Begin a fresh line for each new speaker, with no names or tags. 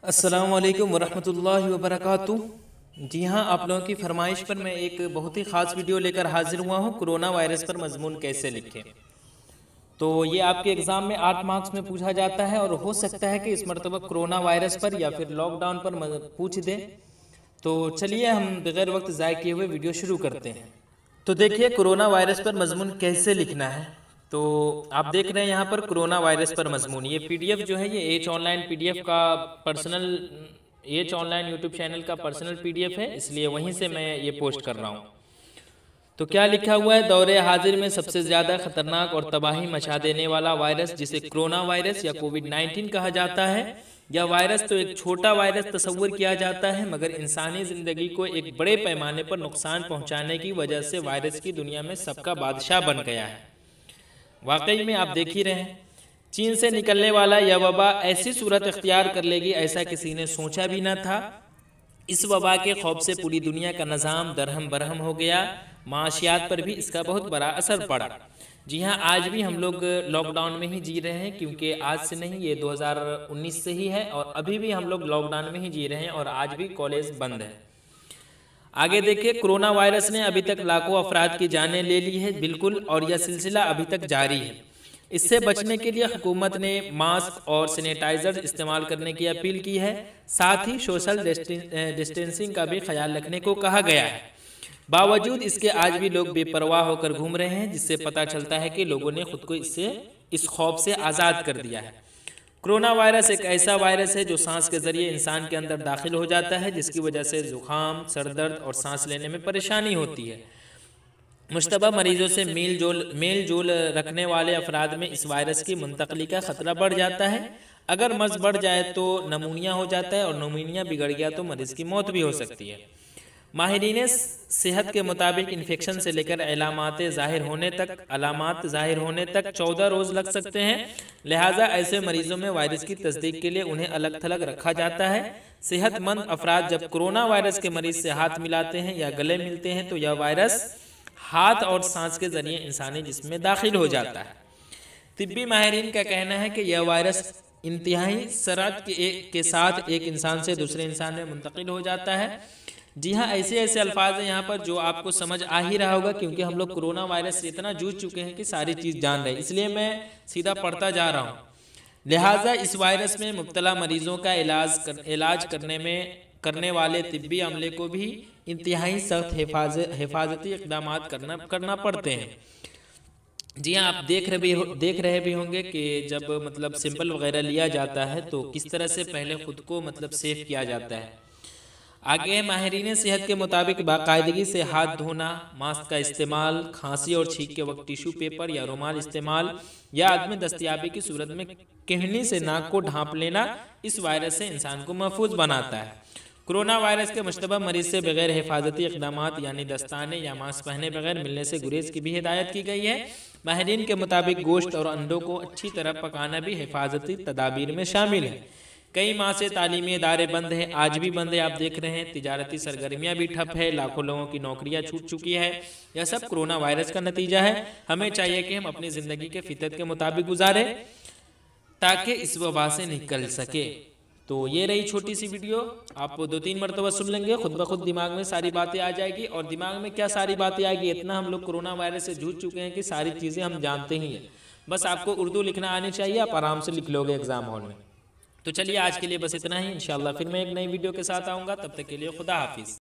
अस्सलामु अलैकुम वरहमतुल्लाहि वबरकातुह। जी हाँ, आप लोगों की फरमाइश पर मैं एक बहुत ही ख़ास वीडियो लेकर हाजिर हुआ हूँ। कोरोना वायरस पर मजमून कैसे लिखें। तो ये आपके एग्ज़ाम में 8 मार्क्स में पूछा जाता है और हो सकता है कि इस मरतबा कोरोना वायरस पर या फिर लॉकडाउन पर पूछ दे। तो चलिए हम बगैर वक्त ज़ाय किए हुए वीडियो शुरू करते हैं। तो देखिए कोरोना वायरस पर मजमून कैसे लिखना है। तो आप देख रहे हैं यहाँ पर कोरोना वायरस पर मजमून, ये पीडीएफ जो है ये एच ऑनलाइन पीडीएफ का personal, H online YouTube channel का पर्सनल पीडीएफ है, इसलिए वहीं से मैं ये पोस्ट कर रहा हूँ। तो क्या लिखा हुआ है, दौरे हाजिर में सबसे ज़्यादा खतरनाक और तबाही मचा देने वाला वायरस जिसे कोरोना वायरस या कोविड-19 कहा जाता है। यह वायरस तो एक छोटा वायरस तस्वुर किया जाता है, मगर इंसानी ज़िंदगी को एक बड़े पैमाने पर नुकसान पहुंचाने की वजह से वायरस की दुनिया में सबका बादशाह बन गया है। वाकई में आप देख ही रहे हैं, चीन से निकलने वाला यह वबा ऐसी सूरत इख्तियार कर लेगी ऐसा किसी ने सोचा भी न था। इस वबा के खौफ से पूरी दुनिया का निज़ाम दरहम बरहम हो गया, माशियात पर भी इसका बहुत बड़ा असर पड़ा। जी हाँ, आज भी हम लोग लॉकडाउन में ही जी रहे हैं, क्योंकि आज से नहीं, ये 2019 से ही है और अभी भी हम लोग लॉकडाउन में ही जी रहे हैं और आज भी कॉलेज बंद है। आगे देखिए, कोरोना वायरस ने अभी तक लाखों अफराद की जानें ले ली है, बिल्कुल, और यह सिलसिला अभी तक जारी है। इससे बचने के लिए हुकूमत ने मास्क और सैनिटाइजर इस्तेमाल करने की अपील की है, साथ ही सोशल डिस्टेंसिंग का भी ख्याल रखने को कहा गया है। बावजूद इसके आज भी लोग बेपरवाह होकर घूम रहे हैं, जिससे पता चलता है कि लोगों ने खुद को इस खौफ से आज़ाद कर दिया है। कोरोना वायरस एक ऐसा वायरस है जो सांस के जरिए इंसान के अंदर दाखिल हो जाता है, जिसकी वजह से जुकाम, सर दर्द और सांस लेने में परेशानी होती है। मुश्तबा मरीजों से मेल जोल रखने वाले अफराद में इस वायरस की मुंतकली का खतरा बढ़ जाता है। अगर मर्ज बढ़ जाए तो नमूनिया हो जाता है और नमूनिया बिगड़ गया तो मरीज की मौत भी हो सकती है। माहिरीन सेहत के मुताबिक इन्फेक्शन से लेकर अलामात ज़ाहिर होने तक 14 रोज़ लग सकते हैं। लिहाजा ऐसे मरीजों में वायरस की तस्दीक के लिए उन्हें अलग थलग रखा जाता है। सेहतमंद अफराद जब कोरोना वायरस के मरीज से हाथ मिलाते हैं या गले मिलते हैं तो यह वायरस हाथ और सांस के जरिए इंसानी जिस्म में दाखिल हो जाता है। तिब्बी माहिरीन का कहना है कि यह वायरस इंतहाई सरअत के साथ एक इंसान से दूसरे इंसान में मुंतकिल हो जाता है। जी हाँ, ऐसे अल्फाज हैं यहाँ पर जो आपको समझ आ ही रहा होगा, क्योंकि हम लोग कोरोना वायरस से इतना जूझ चुके हैं कि सारी चीज़ जान रहे हैं, इसलिए मैं सीधा पढ़ता जा रहा हूँ। लिहाजा इस वायरस में मुब्तला मरीजों का इलाज करने वाले तिब्बी अमले को भी इंतहाई सख्त हिफाजती इक़दाम करना पड़ते हैं। जी हाँ, आप देख रहे भी होंगे कि जब मतलब सैंपल वगैरह लिया जाता है तो किस तरह से पहले ख़ुद को मतलब सेफ किया जाता है। आगे माहिरीन सेहत के मुताबिक बाकायदगी से हाथ धोना, मास्क का इस्तेमाल, खांसी और छींक के वक्त टिश्यू पेपर या रुमाल इस्तेमाल या आदमी दस्तयाबी की सूरत में कहनी से नाक को ढांप लेना इस वायरस से इंसान को महफूज बनाता है। कोरोना वायरस के मुश्तबा मरीज से बगैर हिफाजती इक़दामात यानी दस्ताने या मास्क पहने बगैर मिलने से गुरेज की भी हिदायत की गई है। माहिरीन के मुताबिक गोश्त और अंडों को अच्छी तरह पकाना भी हिफाजती तदाबीर में शामिल है। कई माह से तालीमी इदारे बंद हैं, आज भी बंद है, आप देख रहे हैं। तिजारती सरगर्मियाँ भी ठप है, लाखों लोगों की नौकरियाँ छूट चुकी है। यह सब कोरोना वायरस का नतीजा है। हमें चाहिए कि हम अपनी ज़िंदगी के फितरत के मुताबिक गुजारें ताकि इस वबा से निकल सके। तो ये रही छोटी सी वीडियो, आप 2-3 मरतबा सुन लेंगे, खुद ब खुद दिमाग में सारी बातें आ जाएगी। और दिमाग में क्या सारी बातें आएगी, इतना हम लोग कोरोना वायरस से जूझ चुके हैं कि सारी चीज़ें हम जानते ही हैं। बस आपको उर्दू लिखना आनी चाहिए, आप आराम से लिख लोगे एग्ज़ाम हॉल में। तो चलिए आज के लिए बस इतना ही, इंशाल्लाह फिर मैं एक नई वीडियो के साथ आऊँगा। तब तक के लिए खुदा हाफिज़।